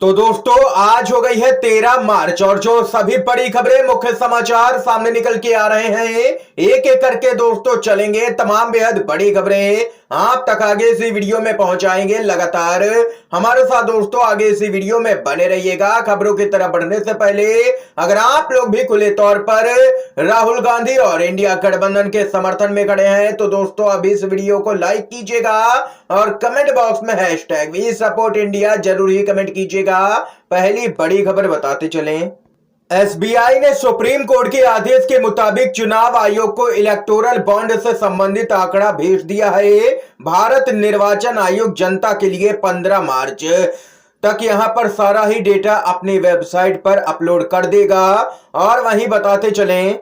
तो दोस्तों आज हो गई है 13 मार्च और जो सभी बड़ी खबरें मुख्य समाचार सामने निकल के आ रहे हैं एक एक करके दोस्तों चलेंगे। तमाम बेहद बड़ी खबरें आप तक आगे इसी वीडियो में पहुंचाएंगे। लगातार हमारे साथ दोस्तों आगे इसी वीडियो में बने रहिएगा। खबरों की तरफ बढ़ने से पहले अगर आप लोग भी खुले तौर पर राहुल गांधी और इंडिया गठबंधन के समर्थन में खड़े हैं तो दोस्तों अभी इस वीडियो को लाइक कीजिएगा और कमेंट बॉक्स में हैशटैग वी सपोर्ट इंडिया जरूर ही कमेंट कीजिएगा। पहली बड़ी खबर बताते चलें। एसबीआई ने सुप्रीम कोर्ट के आदेश के मुताबिक चुनाव आयोग को इलेक्टोरल बॉन्ड से संबंधित आंकड़ा भेज दिया है। भारत निर्वाचन आयोग जनता के लिए 15 मार्च तक यहां पर सारा ही डेटा अपनी वेबसाइट पर अपलोड कर देगा। और वहीं बताते चलें,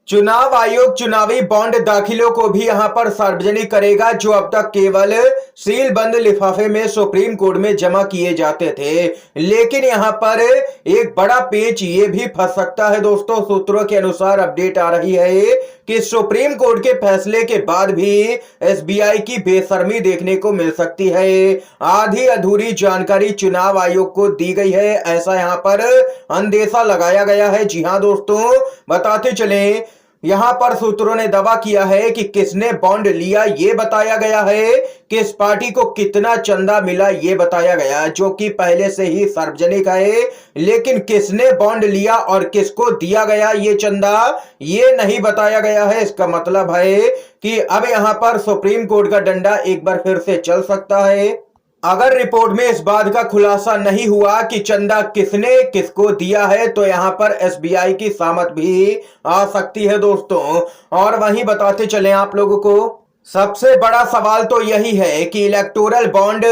चुनाव आयोग चुनावी बॉन्ड दाखिलों को भी यहां पर सार्वजनिक करेगा जो अब तक केवल सील बंद लिफाफे में सुप्रीम कोर्ट में जमा किए जाते थे। लेकिन यहां पर एक बड़ा पेच ये भी फंस सकता है दोस्तों। सूत्रों के अनुसार अपडेट आ रही है कि सुप्रीम कोर्ट के फैसले के बाद भी एसबीआई की बेशर्मी देखने को मिल सकती है। आधी अधूरी जानकारी चुनाव आयोग को दी गई है, ऐसा यहां पर अंदेशा लगाया गया है। जी हां दोस्तों, बताते चलें, यहां पर सूत्रों ने दावा किया है कि किसने बॉन्ड लिया ये बताया गया है, किस पार्टी को कितना चंदा मिला ये बताया गया जो कि पहले से ही सार्वजनिक है। लेकिन किसने बॉन्ड लिया और किसको दिया गया ये चंदा ये नहीं बताया गया है। इसका मतलब है कि अब यहां पर सुप्रीम कोर्ट का डंडा एक बार फिर से चल सकता है। अगर रिपोर्ट में इस बात का खुलासा नहीं हुआ कि चंदा किसने किसको दिया है तो यहां पर एसबीआई की शामत भी आ सकती है दोस्तों। और वहीं बताते चलें आप लोगों को, सबसे बड़ा सवाल तो यही है कि इलेक्टोरल बॉन्ड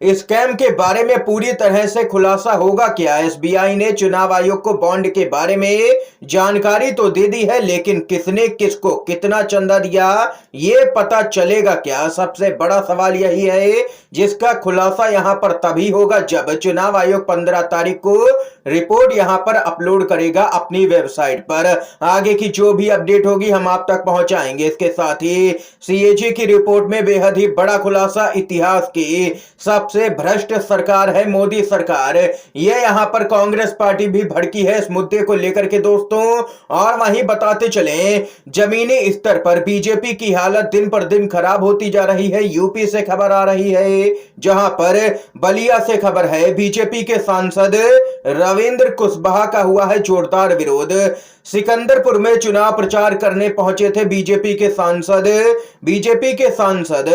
स्कैम के बारे में पूरी तरह से खुलासा होगा क्या। एसबीआई ने चुनाव आयोग को बॉन्ड के बारे में जानकारी तो दे दी है, लेकिन किसने किसको कितना चंदा दिया ये पता चलेगा क्या। सबसे बड़ा सवाल यही है जिसका खुलासा यहां पर तभी होगा जब चुनाव आयोग 15 तारीख को रिपोर्ट यहां पर अपलोड करेगा अपनी वेबसाइट पर। आगे की जो भी अपडेट होगी हम आप तक पहुंचाएंगे। इसके साथ ही सीएजी की रिपोर्ट में बेहद ही बड़ा खुलासा, इतिहास की सबसे भ्रष्ट सरकार है मोदी सरकार। ये यहां पर कांग्रेस पार्टी भी भड़की है इस मुद्दे को लेकर के दोस्तों। और वहीं बताते चलें, जमीनी स्तर पर बीजेपी की हालत दिन पर दिन खराब होती जा रही है। यूपी से खबर आ रही है जहां पर बलिया से खबर है, बीजेपी के सांसद रविंद्र कुशवाहा का हुआ है जोरदार विरोध। सिकंदरपुर में चुनाव प्रचार करने पहुंचे थे बीजेपी के सांसद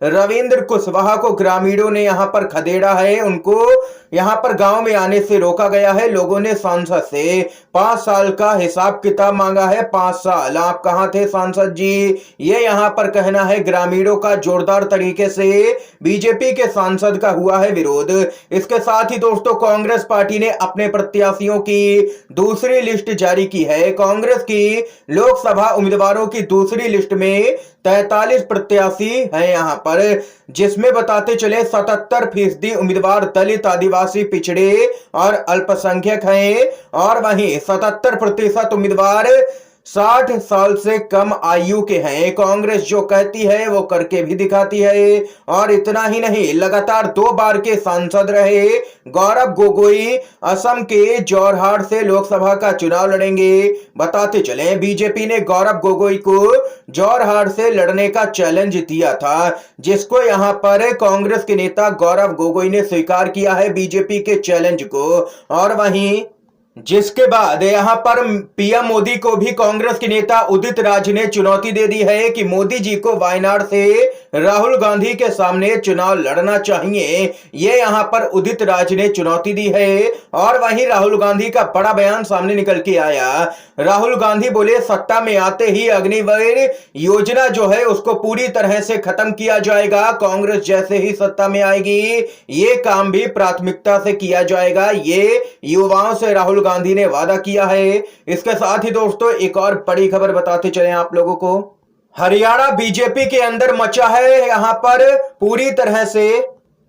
रविंद्र कुशवाहा को ग्रामीणों ने यहां पर खदेड़ा है। उनको यहां पर गांव में आने से रोका गया है। लोगों ने सांसद से 5 साल का हिसाब किताब मांगा है। 5 साल आप कहां थे सांसद जी, ये यहां पर कहना है ग्रामीणों का। जोरदार तरीके से बीजेपी के सांसद का हुआ है विरोध। इसके साथ ही दोस्तों कांग्रेस पार्टी ने अपने प्रत्याशियों की दूसरी लिस्ट जारी की है। कांग्रेस की लोकसभा उम्मीदवारों की दूसरी लिस्ट में 43 प्रत्याशी हैं यहां पर, जिसमें बताते चले 77% उम्मीदवार दलित, आदिवासी, पिछड़े और अल्पसंख्यक हैं। और वहीं 77% उम्मीदवार 60 साल से कम आयु के हैं। कांग्रेस जो कहती है वो करके भी दिखाती है। और इतना ही नहीं, लगातार 2 बार के सांसद रहे गौरव गोगोई असम के जोरहाट से लोकसभा का चुनाव लड़ेंगे। बताते चलें, बीजेपी ने गौरव गोगोई को जोरहाट से लड़ने का चैलेंज दिया था, जिसको यहां पर कांग्रेस के नेता गौरव गोगोई ने स्वीकार किया है बीजेपी के चैलेंज को। और वहीं जिसके बाद यहां पर पीएम मोदी को भी कांग्रेस के नेता उदित राज ने चुनौती दे दी है कि मोदी जी को वायनाड से राहुल गांधी के सामने चुनाव लड़ना चाहिए। ये यहां पर उदित राज ने चुनौती दी है। और वहीं राहुल गांधी का बड़ा बयान सामने निकल के आया। राहुल गांधी बोले सत्ता में आते ही अग्निवीर योजना जो है उसको पूरी तरह से खत्म किया जाएगा। कांग्रेस जैसे ही सत्ता में आएगी ये काम भी प्राथमिकता से किया जाएगा, ये युवाओं से राहुल गांधी ने वादा किया है। इसके साथ ही दोस्तों एक और बड़ी खबर बताते चले आप लोगों को, हरियाणा बीजेपी के अंदर मचा है यहां पर पूरी तरह से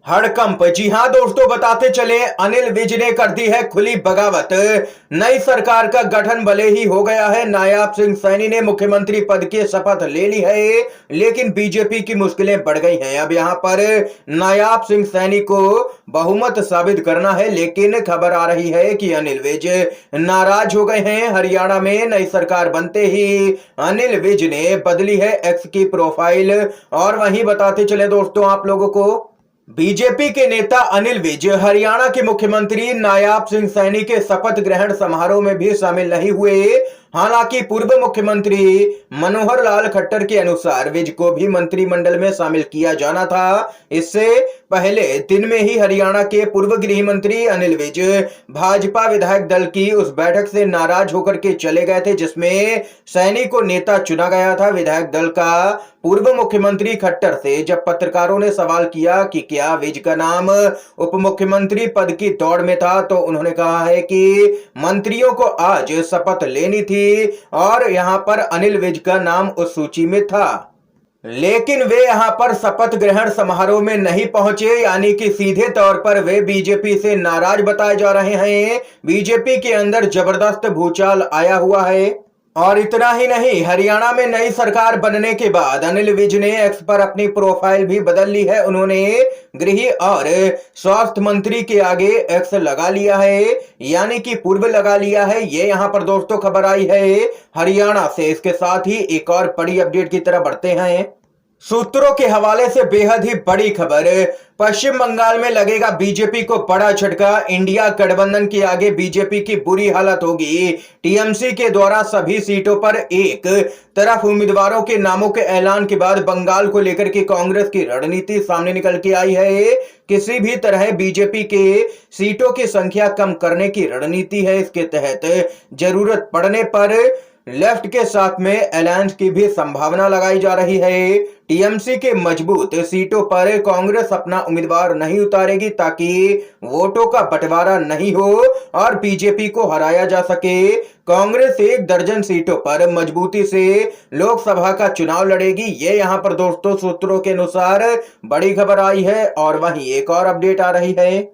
हड़कंप। जी हां दोस्तों, बताते चले अनिल विज ने कर दी है खुली बगावत। नई सरकार का गठन भले ही हो गया है, नायाब सिंह सैनी ने मुख्यमंत्री पद की शपथ ले ली है, लेकिन बीजेपी की मुश्किलें बढ़ गई हैं। अब यहां पर नायाब सिंह सैनी को बहुमत साबित करना है, लेकिन खबर आ रही है कि अनिल विज नाराज हो गए हैं। हरियाणा में नई सरकार बनते ही अनिल विज ने बदली है एक्स की प्रोफाइल। और वहीं बताते चले दोस्तों आप लोगों को, बीजेपी के नेता अनिल विज हरियाणा के मुख्यमंत्री नायाब सिंह सैनी के शपथ ग्रहण समारोह में भी शामिल नहीं हुए। हालांकि पूर्व मुख्यमंत्री मनोहर लाल खट्टर के अनुसार विज को भी मंत्रिमंडल में शामिल किया जाना था। इससे पहले दिन में ही हरियाणा के पूर्व गृह मंत्री अनिल विज भाजपा विधायक दल की उस बैठक से नाराज होकर के चले गए थे, जिसमें सैनी को नेता चुना गया था। विधायक दल का पूर्व मुख्यमंत्री खट्टर से जब पत्रकारों ने सवाल किया कि क्या विज का नाम उप मुख्यमंत्री पद की दौड़ में था, तो उन्होंने कहा है कि मंत्रियों को आज शपथ लेनी थी और यहां पर अनिल विज का नाम उस सूची में था, लेकिन वे यहां पर शपथ ग्रहण समारोह में नहीं पहुंचे, यानी कि सीधे तौर पर वे बीजेपी से नाराज बताए जा रहे हैं। बीजेपी के अंदर जबरदस्त भूचाल आया हुआ है। और इतना ही नहीं, हरियाणा में नई सरकार बनने के बाद अनिल विज ने एक्स पर अपनी प्रोफाइल भी बदल ली है। उन्होंने गृह और स्वास्थ्य मंत्री के आगे एक्स लगा लिया है, यानी कि पूर्व लगा लिया है। ये यहां पर दोस्तों खबर आई है हरियाणा से। इसके साथ ही एक और बड़ी अपडेट की तरफ बढ़ते हैं। सूत्रों के हवाले से बेहद ही बड़ी खबर, पश्चिम बंगाल में लगेगा बीजेपी को बड़ा झटका। इंडिया गठबंधन के आगे बीजेपी की बुरी हालत होगी। टीएमसी के द्वारा सभी सीटों पर एक तरफ उम्मीदवारों के नामों के ऐलान के बाद बंगाल को लेकर के कांग्रेस की रणनीति सामने निकल के आई है। किसी भी तरह बीजेपी के सीटों की संख्या कम करने की रणनीति है। इसके तहत जरूरत पड़ने पर लेफ्ट के साथ में अलायंस की भी संभावना लगाई जा रही है। टीएमसी के मजबूत सीटों पर कांग्रेस अपना उम्मीदवार नहीं उतारेगी, ताकि वोटों का बंटवारा नहीं हो और बीजेपी को हराया जा सके। कांग्रेस 1 दर्जन सीटों पर मजबूती से लोकसभा का चुनाव लड़ेगी। ये यहां पर दोस्तों सूत्रों के अनुसार बड़ी खबर आई है। और वहीं एक और अपडेट आ रही है,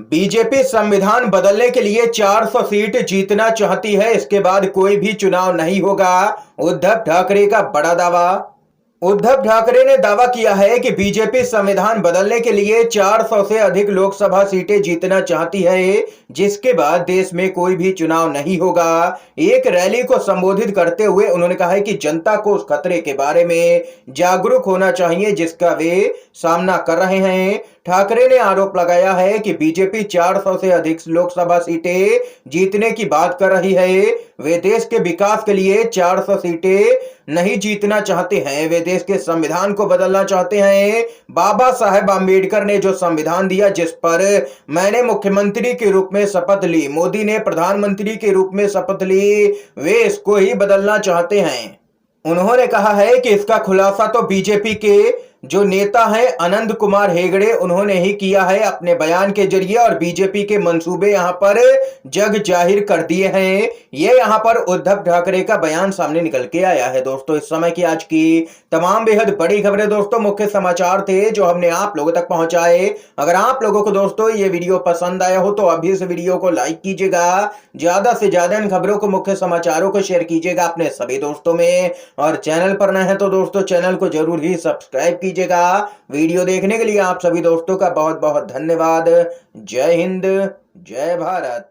बीजेपी संविधान बदलने के लिए 400 सीट जीतना चाहती है, इसके बाद कोई भी चुनाव नहीं होगा। उद्धव ठाकरे का बड़ा दावा। उद्धव ठाकरे ने दावा किया है कि बीजेपी संविधान बदलने के लिए 400 से अधिक लोकसभा सीटें जीतना चाहती है, जिसके बाद देश में कोई भी चुनाव नहीं होगा। एक रैली को संबोधित करते हुए उन्होंने कहा है कि जनता को उस खतरे के बारे में जागरूक होना चाहिए जिसका वे सामना कर रहे हैं। ठाकरे ने आरोप लगाया है कि बीजेपी 400 से अधिक लोकसभा सीटें जीतने की बात कर रही है। वे देश के विकास के लिए 400 सीटें नहीं जीतना चाहते हैं, वे देश के संविधान को बदलना चाहते हैं। बाबा साहेब आम्बेडकर ने जो संविधान दिया, जिस पर मैंने मुख्यमंत्री के रूप में शपथ ली, मोदी ने प्रधानमंत्री के रूप में शपथ ली, वे इसको ही बदलना चाहते हैं। उन्होंने कहा है कि इसका खुलासा तो बीजेपी के जो नेता हैं आनंद कुमार हेगड़े, उन्होंने ही किया है अपने बयान के जरिए, और बीजेपी के मंसूबे यहां पर जग जाहिर कर दिए हैं। ये यहां पर उद्धव ठाकरे का बयान सामने निकल के आया है। दोस्तों, इस समय की आज की तमाम बेहद बड़ी खबरें दोस्तों मुख्य समाचार थे जो हमने आप लोगों तक पहुंचाए। अगर आप लोगों को दोस्तों ये वीडियो पसंद आया हो तो अभी इस वीडियो को लाइक कीजिएगा, ज्यादा से ज्यादा इन खबरों को, मुख्य समाचारों को शेयर कीजिएगा अपने सभी दोस्तों में, और चैनल पर नए हैं तो दोस्तों चैनल को जरूर ही सब्सक्राइब कीजिएगा। वीडियो देखने के लिए आप सभी दोस्तों का बहुत बहुत धन्यवाद। जय हिंद, जय भारत।